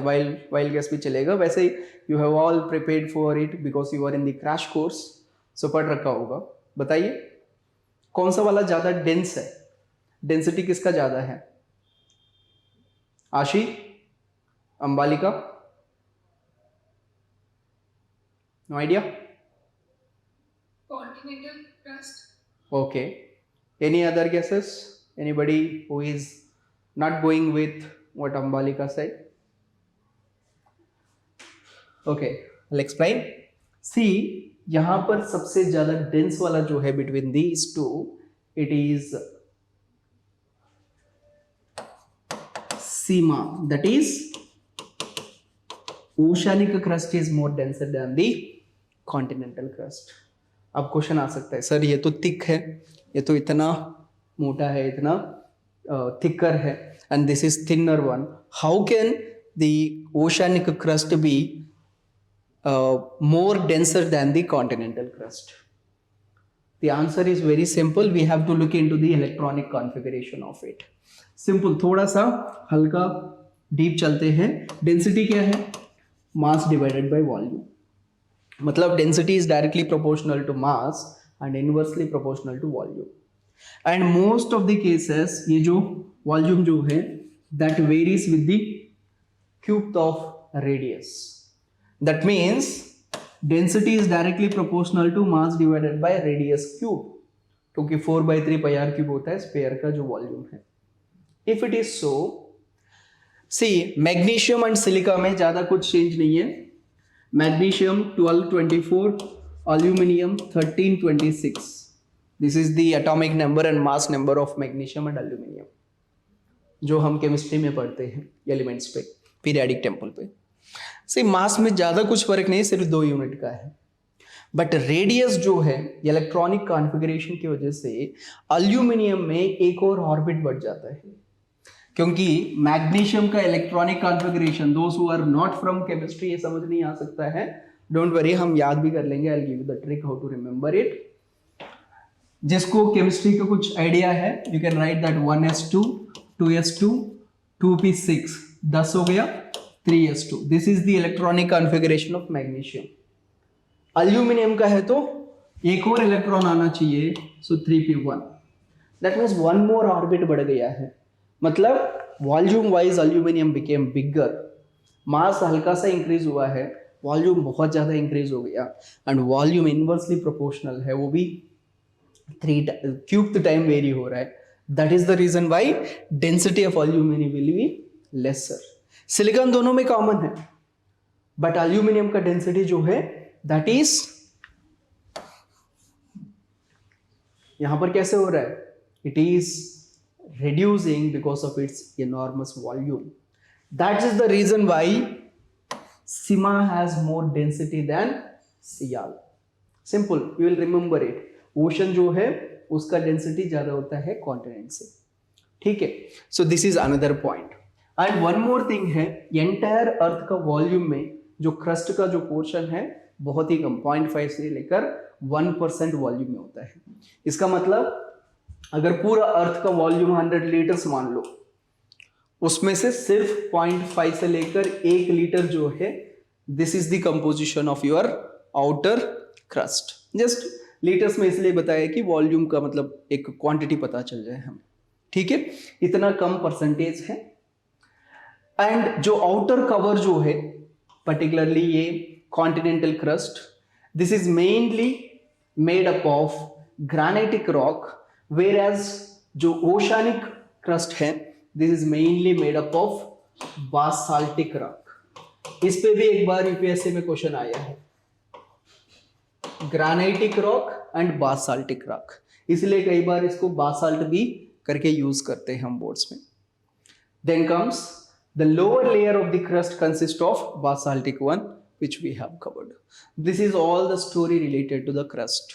वाइल गेस भी चलेगा. वैसे you have all prepared for it because you are in the crash course, so पढ़ रखा होगा. बताइए कौन सा वाला ज़्यादा डेंस है? डेंसिटी किसका ज्यादा है? Ashi, Ambalika, no idea? Continental crust. Okay. Any other guesses? Anybody who is not going with what Ambalika said? Okay, I'll explain. See, यहाँ पर सबसे ज्यादा डेंस वाला जो है between these two, it is Seema. That is, oceanic crust is more denser than the continental crust. अब question आ सकता है, सर ये तो थिक है, ये तो इतना मोटा है, इतना थिकर है, and this is thinner one. How can the oceanic crust be more denser than the continental crust? The answer is very simple. We have to look into the electronic configuration of it. Simple. थोड़ा सा हल्का deep चलते हैं. Density क्या है? Mass divided by volume. मतलब density is directly proportional to mass and inversely proportional to volume. And most of the cases ये जो वॉल्यूम जो है that varies with the cube of radius. That means density is directly proportional to mass divided by radius cube, क्योंकि 4/3 pi r cube होता है sphere का जो volume है. If it is so, see magnesium and silica में ज्यादा कुछ change नहीं है. Magnesium 1224, aluminium 1326. This is the atomic number and mass number of magnesium and aluminium, जो हम केमिस्ट्री में पढ़ते हैं एलिमेंट्स पे, पीरियडिक टेबल पे. से मास में ज़्यादा कुछ फर्क नहीं, सिर्फ 2 यूनिट का है. बट रेडियस जो है इलेक्ट्रॉनिक कॉन्फ़िगरेशन की वजह से एल्यूमिनियम में एक और ऑर्बिट बढ़ जाता है, क्योंकि मैग्नीशियम का electronic configuration, those who are not from chemistry ये समझ नहीं आ सकता है, डोंट वरी, हम याद भी कर लेंगे. I will give you the trick how to remember it. जिसको केमिस्ट्री का कुछ आइडिया है, you can write that 1s2 2s2 2p6, 10 हो गया, 3s2. This is the electronic configuration of magnesium. Aluminium का है तो एक और इलेक्ट्रॉन आना चाहिए, so 3p1. That means one more orbit बढ़ गया है. मतलब volume wise aluminium became bigger. मास हल्का सा इंक्रीज हुआ है, वॉल्यूम बहुत ज़्यादा इंक्रीज हो गया, एंड वॉल्यूम इनवर्सली प्रोपोर्शनल है, वो भी 3 क्यूब टाइम वेरी हो रहा है. That is the reason why density of aluminium will be lesser. Silicon दोनों में कॉमन है, बट एल्यूमिनियम का डेंसिटी जो है दैट इज यहां पर कैसे हो रहा है? It is reducing because of its enormous volume. That is the reason why Sima has more density than Sial. Simple, you will remember it. Ocean जो है उसका डेंसिटी ज्यादा होता है कॉन्टिनेंट से. ठीक है, सो this is another point. And one more thing है, एंटायर अर्थ का वॉल्यूम में जो क्रस्ट का जो पोर्शन है बहुत ही कम, 0.5 से लेकर 1% वॉल्यूम में होता है. इसका मतलब अगर पूरा अर्थ का वॉल्यूम 100 लीटर्स मान लो, उसमें से सिर्फ 0.5 से लेकर 1 लीटर जो है, this is the composition of your outer crust. Just litres में इसलिए बताया कि वॉल्यूम का मतलब एक क्वांटिटी पता चल जाए हमें. ठीक है, इतना कम परसेंटेज है. एंड जो आउटर कवर जो है, पर्टिकुलरली ये continental crust, this is mainly made up of granitic rock, whereas जो ओशियनिक क्रस्ट है this is mainly made up of basaltic rock. इस पे भी एक बार यूपीएससी में क्वेश्चन आया है, ग्रेनाइटिक रॉक एंड बासाल्टिक रॉक, इसलिए कई बार इसको बासाल्ट भी करके यूज करते हैं हम बोर्ड्स में. Then comes the lower layer of the crust consists of basaltic one, which we have covered. This is all the story related to the crust.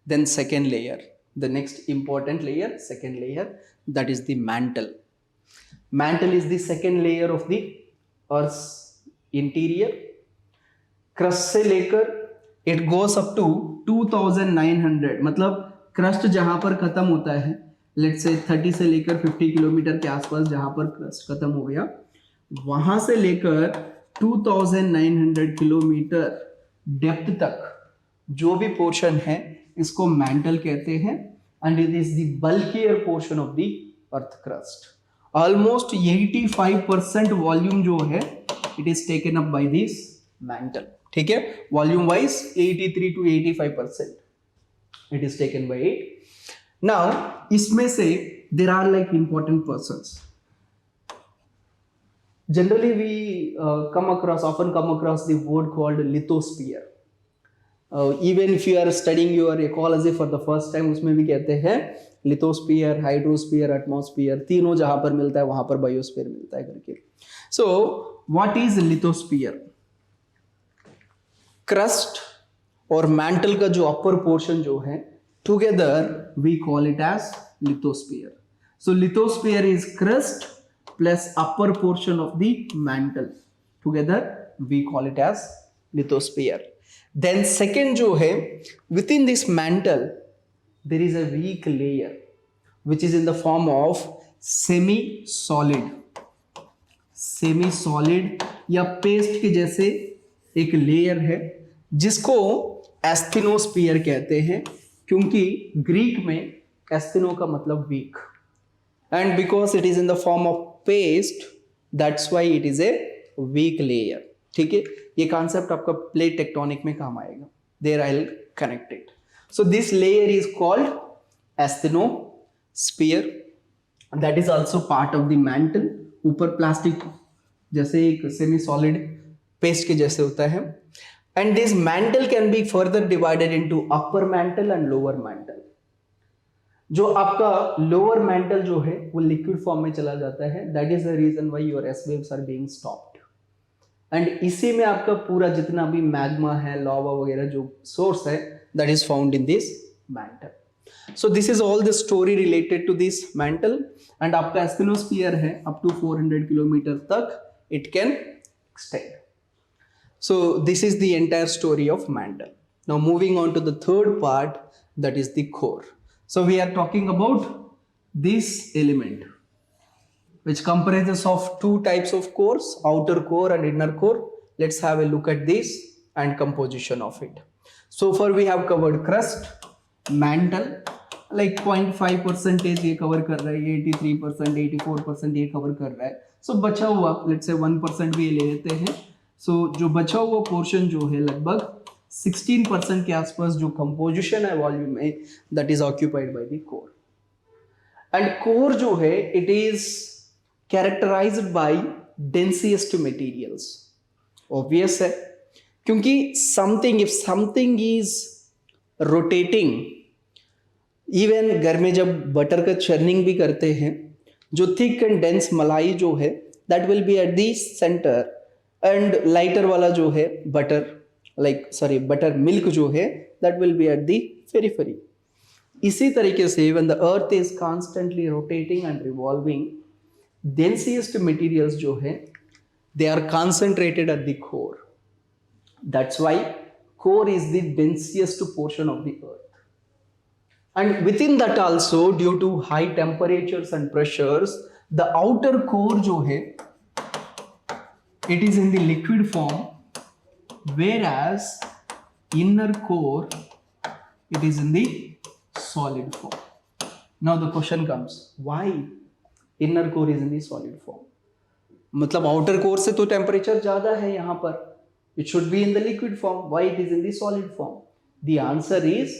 Then second layer, the next important layer, second layer, that is the mantle. Mantle is the second layer of the earth's interior. crust से लेकर it goes up to 2900, मतलब crust जहां पर खत्म होता है, let's say 30 से लेकर 50 किलोमीटर के आसपास जहां पर क्रस्ट खत्म हो गया, वहां से लेकर 2900 किलोमीटर डेप्थ तक जो भी पोर्शन है इसको मैंटल कहते हैं. And it is the bulkier portion of the earth crust. Almost 85% volume जो है it is taken up by this mantle. ठीक है, volume wise 83 to 85% it is taken by it. Now इसमें से there are like important persons. Generally we often come across the word called lithosphere. Even if you are studying your ecology for the first time, उसमें भी कहते हैं lithosphere, hydrosphere, atmosphere, तीनों जहां पर मिलता है वहां पर बायोस्फीयर मिलता है करके. So what is lithosphere? Crust और मैंटल का जो अपर पोर्शन जो है together we call it as lithosphere. So lithosphere is crust plus upper portion of the mantle. Together we call it as lithosphere. Then second जो है, within this mantle there is a weak layer which is in the form of semi-solid या paste के जैसे एक layer है जिसको asthenosphere कहते हैं, क्योंकि ग्रीक में एस्थेनो का मतलब weak, and because it is in the form of paste that's why it is a weak layer. ठीक है, ये कॉन्सेप्ट आपका प्लेट टेक्टोनिक में काम आएगा. There I will connect it. So this layer is called asthenosphere. That is also part of the mantle. ऊपर plastic जैसे एक सेमी सॉलिड पेस्ट के जैसे होता है. And this mantle can be further divided into upper mantle and lower mantle. जो आपका lower mantle जो है वो लिक्विड फॉर्म में चला जाता है. That is the reason why your S waves are being stopped. And इसी में आपका पूरा जितना भी मैग्मा है, लावा वगैरह जो सोर्स है, that is found in this mantle. So this is all the story related to this mantle. And आपका एस्थेनोस्फीयर है अप टू 400 किलोमीटर तक it can extend. So this is the entire story of mantle. Now moving on to the third part, that is the core. So we are talking about this element which comprises of two types of cores, outer core and inner core. Let's have a look at this and composition of it. So far we have covered crust, mantle, like 0.5% ये cover कर रहा है, 83%, 84% ये cover कर रहा है. So बचा हुआ let's say 1% भी ले लेते हैं. So जो बचा हुआ portion जो है लगभग 16% के आसपास जो composition है वॉल्यूम में, that is occupied by the core. And core जो है it is characterized by densiest materials. Obvious है, क्योंकि if something is rotating, even घर में जब बटर का churning भी करते हैं, जो thick and dense मलाई जो है that will be at the center, and lighter वाला जो है butter milk जो है that will be at the periphery. इसी तरीके से when the earth is constantly rotating and revolving, densiest materials जो है they are concentrated at the core. That's why core is the densiest portion of the earth. And within that also, due to high temperatures and pressures, the outer core जो है it is in the liquid form, whereas inner core it is in the solid form. Now the question comes, why inner core is in the solid form? मतलब outer core से तो temperature ज्यादा है यहाँ पर, it should be in the liquid form. Why it is in the solid form? The answer is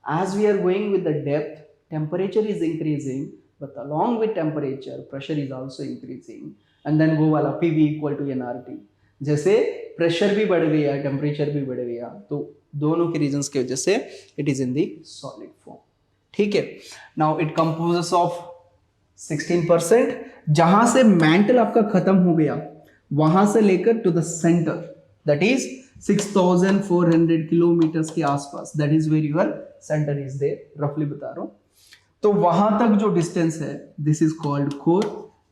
as we are going with the depth, temperature is increasing, but along with temperature pressure is also increasing. And then वो वाला PV equal to nRT. जैसे pressure भी बढ़ गया, temperature भी बढ़ गया, तो दोनों के रीजंस की वजह से it is in the solid form. ठीक है, नाउ इट कंपोजेस ऑफ 16%. जहां से मैंटल आपका खत्म हो गया वहां से लेकर to the centre, that is 6400 kilometre के आसपास, that is where your centre is there, रफली बता रहा हूं. तो वहां तक जो डिस्टेंस है this is called core.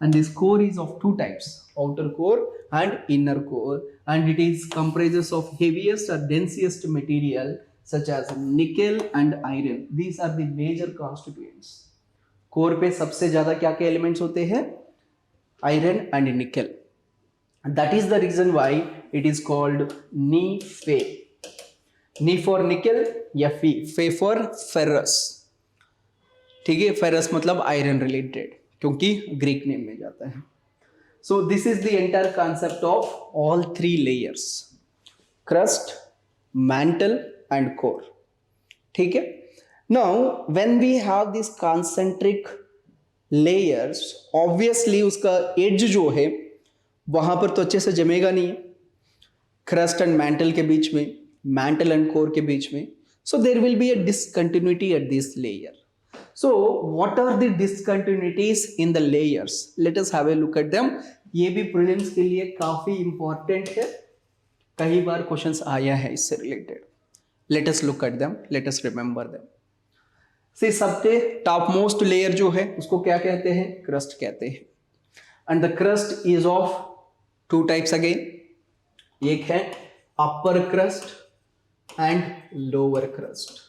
And this core is of two types, outer core and inner core. And it is comprises of heaviest और densest material such as nickel and iron. These are the major constituents. Core पे सबसे ज्यादा क्या क्या elements होते हैं? Iron and nickel. That is the reason why it is called Ni-Fe. Ni for nickel या Fe for ferrous. ठीक है, फेरस मतलब आयरन रिलेटेड. क्योंकि ग्रीक नेम में जाता है. So this is the entire concept of all three layers: crust, mantle and core. ठीक है. Now when we have these concentric layers, obviously उसका edge जो है वहां पर तो अच्छे से जमेगा नहीं है, crust and mantle के बीच में, mantle and core के बीच में. So there will be a discontinuity at this layer. So what are the discontinuities in the layers? Let us have a look at them. ये भी prelims के लिए काफी important है, कई बार क्वेश्चंस आया है इससे related. Let us look at them. Let us remember them. See, सबसे टॉप मोस्ट लेयर जो है उसको क्या कहते हैं? क्रस्ट कहते हैं. And the crust is of two types again. एक है upper crust and lower crust.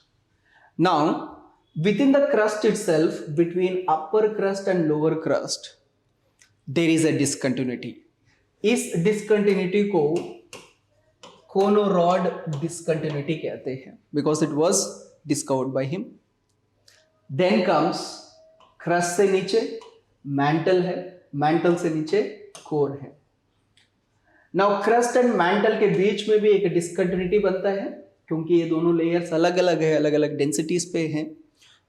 Now within the crust itself, between upper crust and lower crust, there is a discontinuity. इस discontinuity को Conorod discontinuity कहते हैं, because it was discovered by him. Then comes crust से नीचे mantle है, mantle से नीचे core है. Now crust and mantle के बीच में भी एक discontinuity बनता है, क्योंकि ये दोनों layers अलग अलग है, अलग अलग densities पे हैं.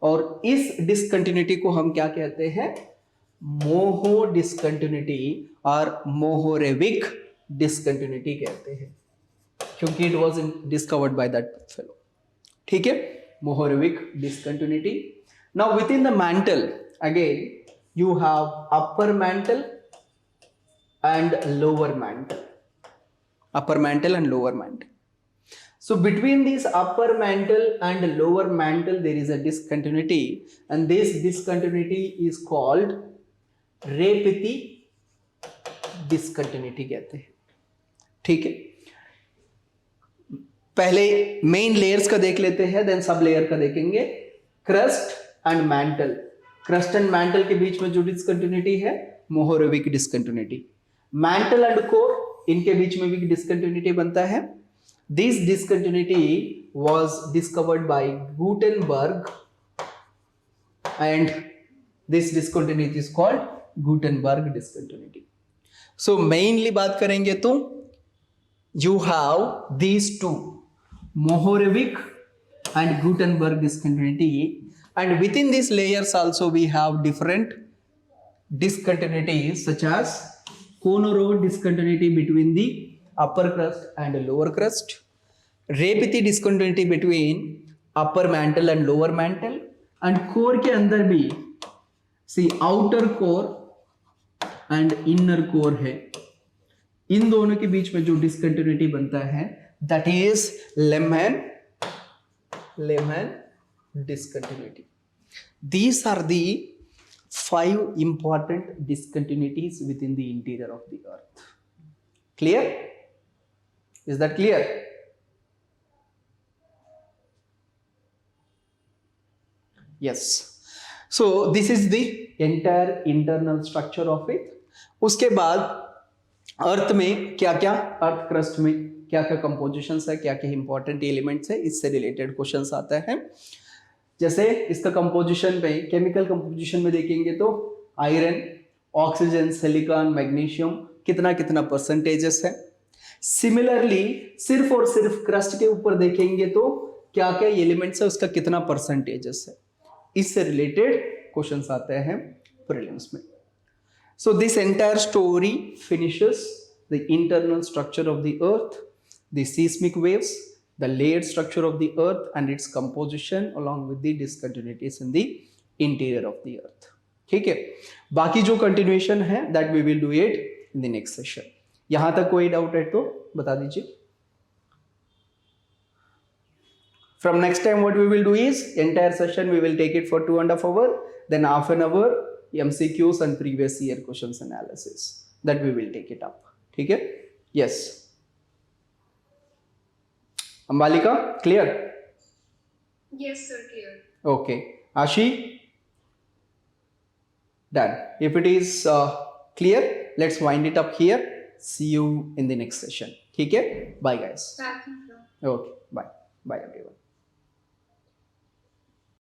और इस डिसकंटिन्यूटी को हम क्या कहते हैं? मोहो डिसकंटिन्यूटी और मोहोरेविक डिसकंटिन्यूटी कहते हैं, क्योंकि it was discovered by that fellow. ठीक है, Mohorovicic discontinuity. Now within the mantle again you have upper mantle and lower mantle. Upper mantle and lower mantle. So between this upper mantle and lower mantle there is a discontinuity, and this discontinuity is called Repethi discontinuity कहते हैं. ठीक है, पहले main layers का देख लेते हैं, then सब लेयर का देखेंगे. Crust and mantle. Crust and mantle के बीच में जो डिसकंटिन्यूटी है Mohorovicic discontinuity. Mantle and core, इनके बीच में भी डिसकंटिन्यूटी बनता है. This discontinuity was discovered by Gutenberg, and this discontinuity is called Gutenberg discontinuity. So mainly बात करेंगे तो you have these two, Mohorevic and Gutenberg discontinuity, and within these layers also we have different discontinuities such as Conorod discontinuity between the upper crust and lower crust, Repethi discontinuity between upper mantle and lower mantle, and core के अंदर भी see outer core and inner core है. इन दोनों के बीच में जो discontinuity बनता है that is Lehmann discontinuity. These are the 5 important discontinuities within the interior of the earth. Clear? Is that clear? Yes. So this is the entire internal structure of it. उसके बाद अर्थ में क्या क्या, अर्थ क्रस्ट में क्या क्या compositions है, क्या क्या इंपॉर्टेंट एलिमेंट्स है, इससे रिलेटेड क्वेश्चंस आता है. जैसे इसका कंपोजिशन पे, केमिकल कंपोजिशन में देखेंगे तो आयरन, ऑक्सीजन, सिलिकॉन, मैग्नीशियम कितना कितना परसेंटेजेस है. सिमिलरली सिर्फ और सिर्फ क्रस्ट के ऊपर देखेंगे तो क्या क्या एलिमेंट्स है, उसका कितना परसेंटेजेस है, इससे रिलेटेड क्वेश्चंस आते हैं प्रीलिम्स में. So this entire story finishes the internal structure of the earth, the seismic waves, the layered structure of the earth and its composition along with the discontinuities in the interior of the earth. ठीक है, बाकी जो continuation है that we will do it in the next session. यहां तक कोई doubt है तो बता दीजिए. From next time what we will do is entire session we will take it for 2.5 hours, then half an hour MCQs and previous year questions analysis, that we will take it up. ठीक है? Yes. Ambalika, clear? Yes, sir, clear. Okay. Ashi? Done. If it is clear, let's wind it up here. See you in the next session. ठीक है? Bye guys. Thank you, sir. Okay. Bye. Bye everyone.